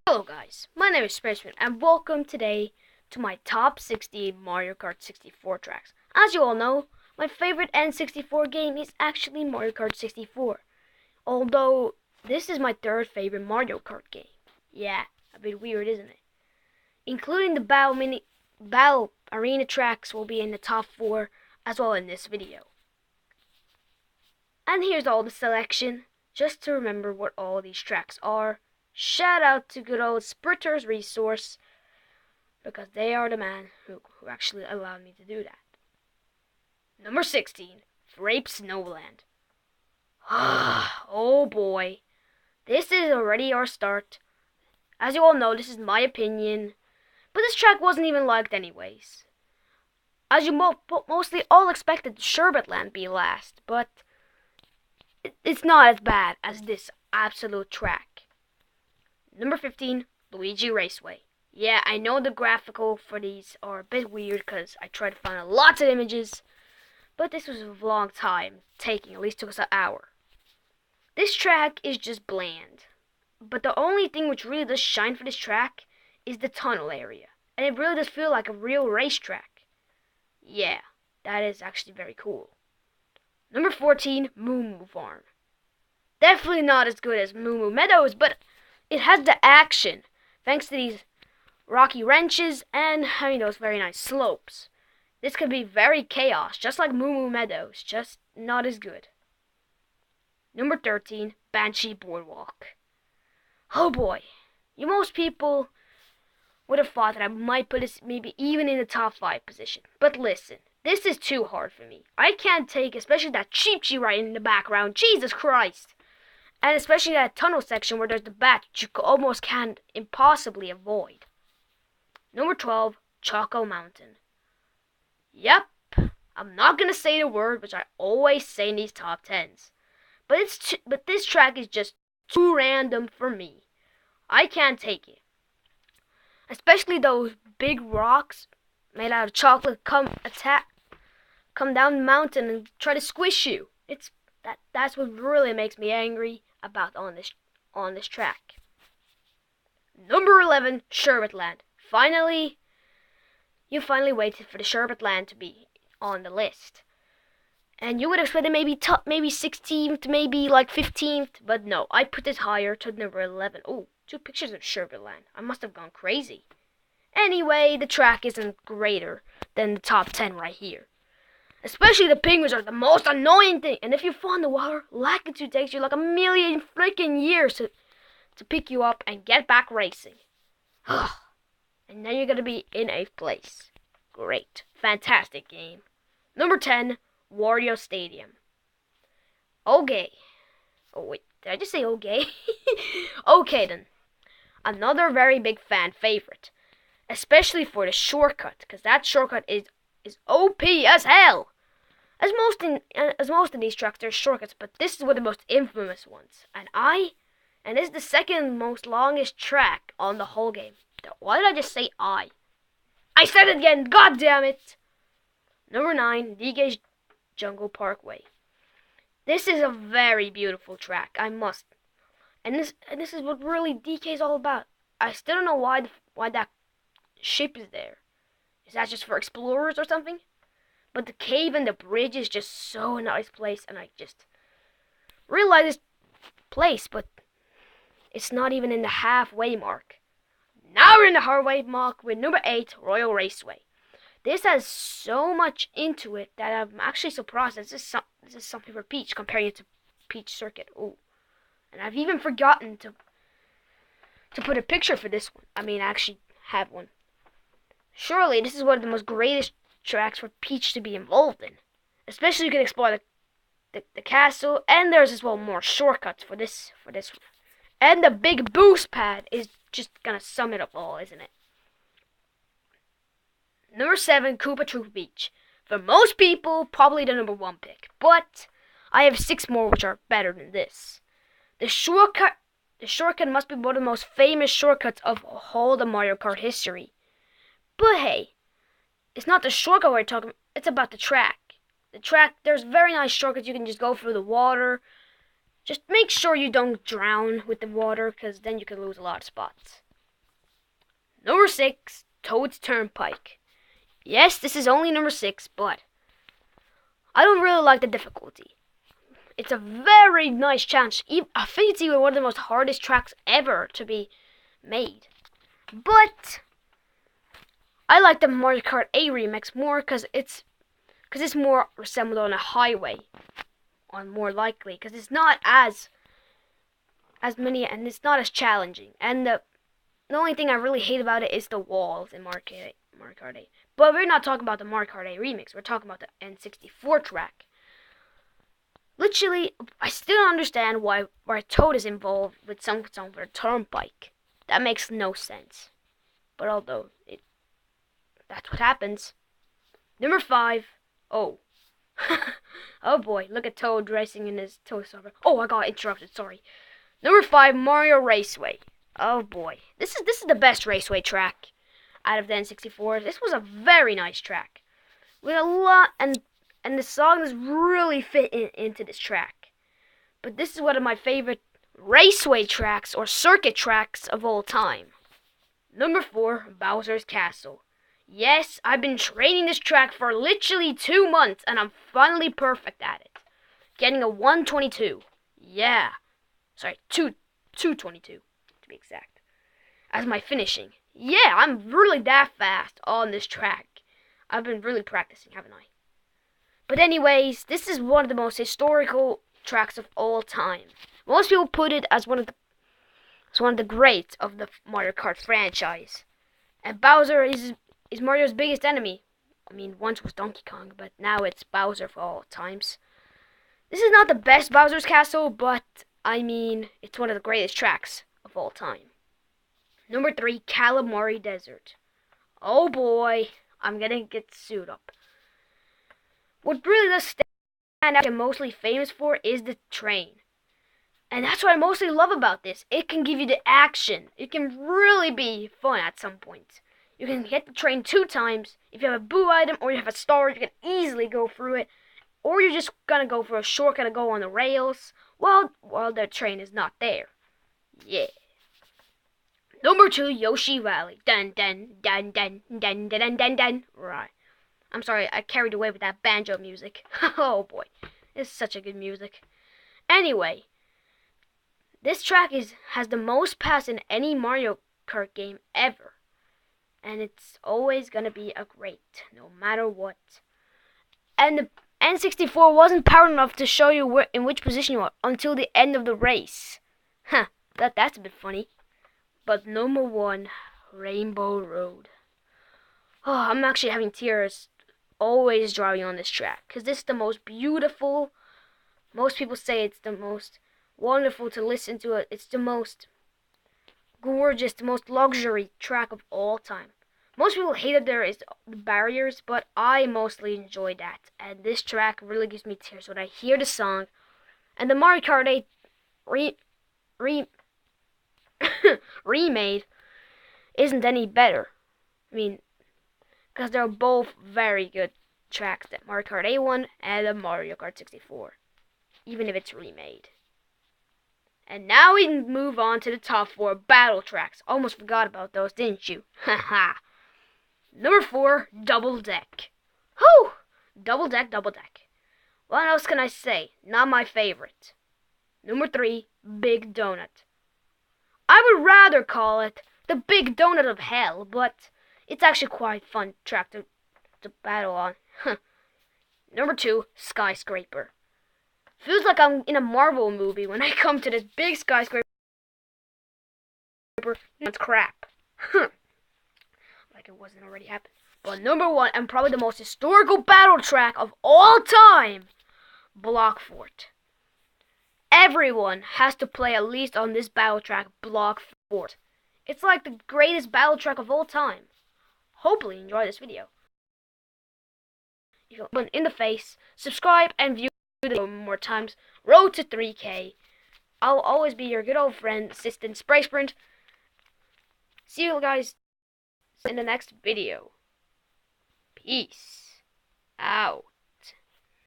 Hello guys, my name is Spaceman and welcome today to my top 60 Mario Kart 64 tracks. As you all know, my favorite N64 game is actually Mario Kart 64. Although, this is my third favorite Mario Kart game. Yeah, a bit weird, isn't it? Including the Battle Arena tracks will be in the top 4 as well in this video. And here's all the selection, just to remember what all these tracks are. Shout out to good old Spritter's Resource, because they are the man who actually allowed me to do that. Number 16, Frape Snowland. Oh boy, this is already our start. As you all know, this is my opinion, but this track wasn't even liked anyways. As you mostly all expected Sherbetland be last, but it's not as bad as this absolute track. Number 15, Luigi Raceway. Yeah, I know the graphical for these are a bit weird because I tried to find lots of images, but this was a long time taking, at least took us an hour. This track is just bland, but the only thing which really does shine for this track is the tunnel area, and it really does feel like a real racetrack. Yeah, that is actually very cool. Number 14, Moo Moo Farm. Definitely not as good as Moo Moo Meadows, but it has the action, thanks to these rocky wrenches and having those very nice slopes. This could be very chaos, just like Moo Moo Meadows, just not as good. Number 13, Banshee Boardwalk. Oh boy, most people would have thought that I might put this maybe even in the top 5 position. But listen, this is too hard for me. I can't take especially that Cheep Cheep right in the background, Jesus Christ. And especially that tunnel section where there's the bat you almost can't impossibly avoid. Number 12, Choco Mountain. Yep, I'm not going to say the word, which I always say in these top 10s. But this track is just too random for me. I can't take it. Especially those big rocks made out of chocolate come down the mountain and try to squish you. That's what really makes me angry about on this track. Number 11, Sherbetland. You finally waited for the Sherbetland to be on the list. And you would have expected maybe 16th, maybe like 15th, but no, I put this higher to number 11. Oh, 2 pictures of Sherbetland. I must have gone crazy. Anyway, the track isn't greater than the top 10 right here. Especially the penguins are the most annoying thing. And if you fall in the water, Lakitu takes you like a million freaking years to pick you up and get back racing. And then you're going to be in 8th place. Great. Fantastic game. Number 10, Wario Stadium. Okay. Oh wait, did I just say okay? Okay then. Another very big fan favorite. Especially for the shortcut, because that shortcut is OP as hell. As most of these tracks, there's shortcuts, but this is one of the most infamous ones. And this is the second most longest track on the whole game. Why did I just say I? I said it again, god damn it! Number 9, DK's Jungle Parkway. This is a very beautiful track, and this is what really DK is all about. I still don't know why that ship is there. Is that just for explorers or something? But the cave and the bridge is just so a nice place, and I just realized this place, but it's not even in the halfway mark. Now we're in the halfway mark with number 8, Royal Raceway. This has so much into it that I'm actually surprised that this is something for Peach, comparing it to Peach Circuit. Oh, and I've even forgotten to put a picture for this one. I mean, I actually have one. Surely this is one of the most greatest tracks for Peach to be involved in. Especially you can explore the castle, and there's as well more shortcuts for this one. And the big boost pad is just gonna sum it up all, isn't it? Number 7, Koopa Troopa Beach. For most people, probably the number 1 pick, but I have 6 more which are better than this. The shortcut must be one of the most famous shortcuts of all the Mario Kart history. But hey, it's not the shortcut we're talking about, it's about the track. The track, there's very nice shortcuts. You can just go through the water. Just make sure you don't drown with the water, because then you can lose a lot of spots. Number 6, Toad's Turnpike. Yes, this is only number 6, but I don't really like the difficulty. It's a very nice challenge. I think it's even one of the most hardest tracks ever to be made. But I like the Mario Kart 8 remix more because it's more resembled on a highway, on more likely, because it's not as many and it's not as challenging. And the only thing I really hate about it is the walls in Mario Kart 8. But we're not talking about the Mario Kart 8 remix. We're talking about the N64 track. Literally, I still don't understand why Toad is involved with some song for a turnpike. That makes no sense. But although that's what happens. Number 5. Oh. Oh boy, look at Toad racing in his Toad server. Oh, I got interrupted, sorry. Number 5, Mario Raceway. Oh boy. This is the best raceway track out of the N64. This was a very nice track. With a lot and the songs really fit into this track. But this is one of my favorite raceway tracks or circuit tracks of all time. Number 4, Bowser's Castle. Yes, I've been training this track for literally 2 months and I'm finally perfect at it. Getting a 122. Yeah. Sorry, 222 to be exact. As my finishing. Yeah, I'm really that fast on this track. I've been really practicing, haven't I? But anyways, this is one of the most historical tracks of all time. Most people put it as one of the greats of the Mario Kart franchise. And Bowser is Mario's biggest enemy. I mean, once was Donkey Kong, but now it's Bowser for all times. This is not the best Bowser's Castle, but I mean, it's one of the greatest tracks of all time. Number 3, Calamari Desert. Oh boy, I'm gonna get sued up. What really does stand out and mostly famous for is the train. And that's what I mostly love about this. It can give you the action. It can really be fun at some point. You can hit the train 2 times. If you have a boo item or you have a star, you can easily go through it. Or you're just gonna go for a shortcut and go on the rails while the train is not there. Yeah. Number 2, Yoshi Valley. Dun dun dun dun dun dun dun dun dun. Right. I'm sorry, I carried away with that banjo music. Oh boy, it's such a good music. Anyway, this track has the most pass in any Mario Kart game ever. And it's always gonna be a great, no matter what. And the N64 wasn't powered enough to show you in which position you are until the end of the race. Huh, that's a bit funny. But number 1, Rainbow Road. Oh, I'm actually having tears always driving on this track. Because this is the most beautiful. Most people say it's the most wonderful to listen to it. It's the most gorgeous, the most luxury track of all time. Most people hate that there is the barriers, but I mostly enjoy that. And this track really gives me tears when I hear the song. And the Mario Kart 8 remade isn't any better. I mean, because they're both very good tracks, the Mario Kart 8 one and the Mario Kart 64, even if it's remade. And now we can move on to the top 4 battle tracks. Almost forgot about those, didn't you? Haha. Number 4, Double Deck. Whew! Double Deck. What else can I say? Not my favorite. Number 3, Big Donut. I would rather call it the Big Donut of Hell, but it's actually quite a fun track to battle on. Number 2, Skyscraper. Feels like I'm in a Marvel movie when I come to this big skyscraper. It's crap. Like it wasn't already happened. But number 1, and probably the most historical battle track of all time, Block Fort. Everyone has to play at least on this battle track, Block Fort. It's like the greatest battle track of all time. Hopefully you enjoy this video. If you want in the face, subscribe and view the video more times. Road to 3K. I'll always be your good old friend, assistant Spray Sprint. See you guys in the next video. Peace out.